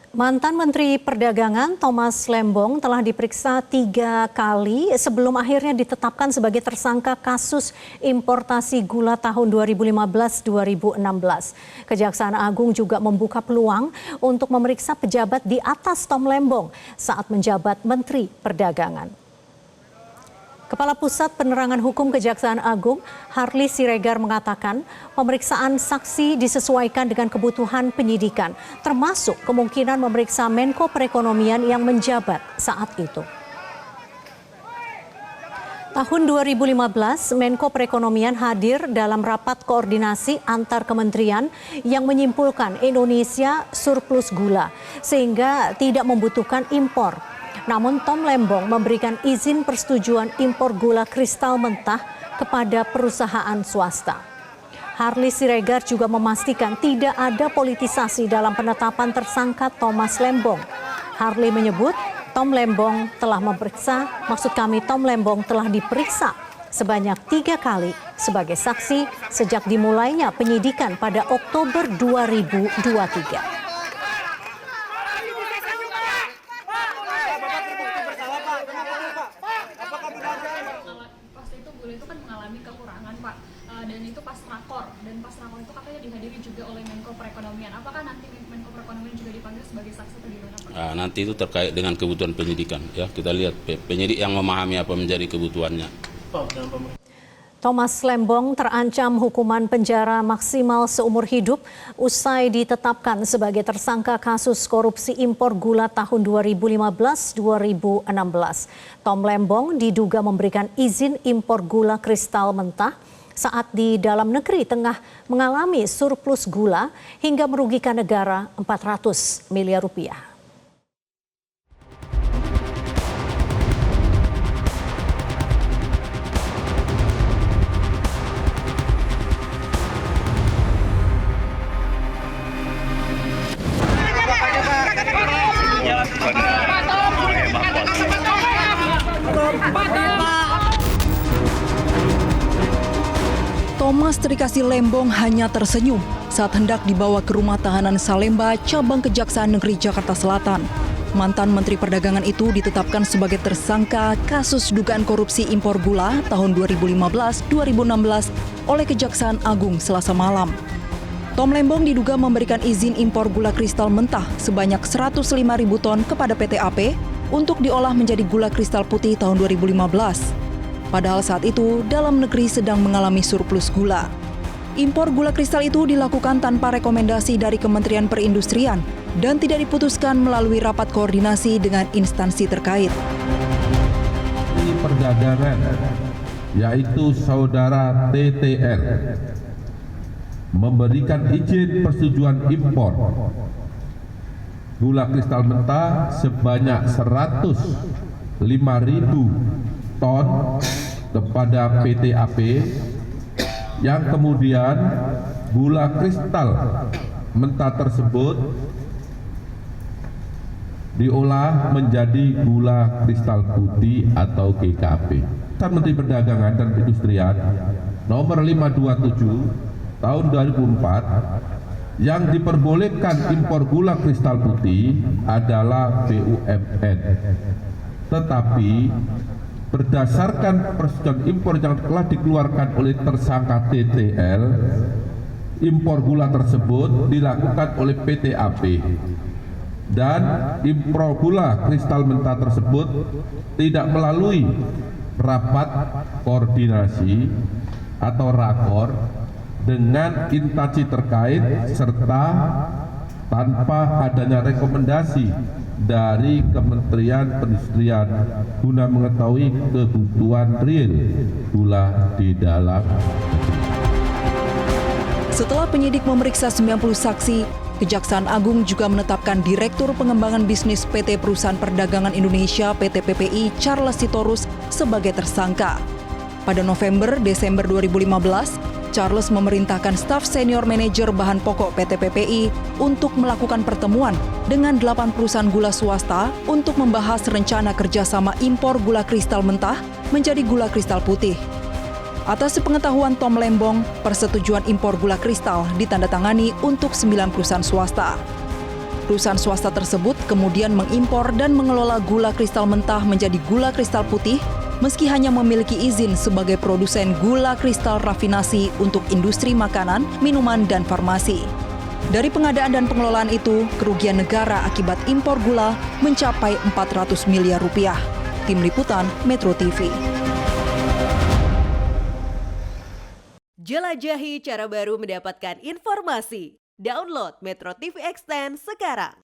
Mantan Menteri Perdagangan Thomas Lembong telah diperiksa 3 kali sebelum akhirnya ditetapkan sebagai tersangka kasus importasi gula tahun 2015-2016. Kejaksaan Agung juga membuka peluang untuk memeriksa pejabat di atas Tom Lembong saat menjabat Menteri Perdagangan. Kepala Pusat Penerangan Hukum Kejaksaan Agung, Harli Siregar mengatakan pemeriksaan saksi disesuaikan dengan kebutuhan penyidikan, termasuk kemungkinan memeriksa Menko Perekonomian yang menjabat saat itu. Tahun 2015, Menko Perekonomian hadir dalam rapat koordinasi antar kementerian yang menyimpulkan Indonesia surplus gula, sehingga tidak membutuhkan impor. Namun Tom Lembong memberikan izin persetujuan impor gula kristal mentah kepada perusahaan swasta. Harli Siregar juga memastikan tidak ada politisasi dalam penetapan tersangka Thomas Lembong. Harli menyebut Tom Lembong telah diperiksa sebanyak 3 kali sebagai saksi sejak dimulainya penyidikan pada Oktober 2023. Itu kan mengalami kekurangan, Pak, dan itu pas rakor itu katanya dihadiri juga oleh Menko Perekonomian. Apakah nanti Menko Perekonomian juga dipanggil sebagai saksi atau gimana, Pak? Nanti itu terkait dengan kebutuhan penyidikan, ya kita lihat penyidik yang memahami apa menjadi kebutuhannya. Thomas Lembong terancam hukuman penjara maksimal seumur hidup usai ditetapkan sebagai tersangka kasus korupsi impor gula tahun 2015-2016. Tom Lembong diduga memberikan izin impor gula kristal mentah saat di dalam negeri tengah mengalami surplus gula hingga merugikan negara 400 miliar rupiah. Thomas Trikasih Lembong hanya tersenyum saat hendak dibawa ke rumah tahanan Salemba, cabang Kejaksaan Negeri Jakarta Selatan. Mantan Menteri Perdagangan itu ditetapkan sebagai tersangka kasus dugaan korupsi impor gula tahun 2015-2016 oleh Kejaksaan Agung Selasa malam. Tom Lembong diduga memberikan izin impor gula kristal mentah sebanyak 105.000 ton kepada PT AP untuk diolah menjadi gula kristal putih tahun 2015. Padahal saat itu dalam negeri sedang mengalami surplus gula. Impor gula kristal itu dilakukan tanpa rekomendasi dari Kementerian Perindustrian dan tidak diputuskan melalui rapat koordinasi dengan instansi terkait. Perdagangan, yaitu saudara TTL, memberikan izin persetujuan impor gula kristal mentah sebanyak 105.000 ton kepada PT AP yang kemudian gula kristal mentah tersebut diolah menjadi gula kristal putih atau GKP. Menteri Perdagangan dan Perindustrian nomor 527 tahun 2004 yang diperbolehkan impor gula kristal putih adalah BUMN. Tetapi berdasarkan persetujuan impor yang telah dikeluarkan oleh tersangka TTL, impor gula tersebut dilakukan oleh PT AP dan impor gula kristal mentah tersebut tidak melalui rapat koordinasi atau rakor dengan instansi terkait serta tanpa adanya rekomendasi dari Kementerian Perindustrian guna mengetahui kebutuhan real gula di dalam negeri. Setelah penyidik memeriksa 90 saksi, Kejaksaan Agung juga menetapkan Direktur Pengembangan Bisnis PT Perusahaan Perdagangan Indonesia PT PPI Charles Sitorus sebagai tersangka. Pada November-Desember 2015, Charles memerintahkan staf senior manajer bahan pokok PT PPI untuk melakukan pertemuan dengan 8 perusahaan gula swasta untuk membahas rencana kerjasama impor gula kristal mentah menjadi gula kristal putih. Atas sepengetahuan Tom Lembong, persetujuan impor gula kristal ditandatangani untuk 9 perusahaan swasta. Perusahaan swasta tersebut kemudian mengimpor dan mengelola gula kristal mentah menjadi gula kristal putih, meski hanya memiliki izin sebagai produsen gula kristal rafinasi untuk industri makanan, minuman, dan farmasi. Dari pengadaan dan pengelolaan itu, kerugian negara akibat impor gula mencapai 400 miliar rupiah. Tim Liputan Metro TV. Jelajahi cara baru mendapatkan informasi. Download Metro TV Extend sekarang.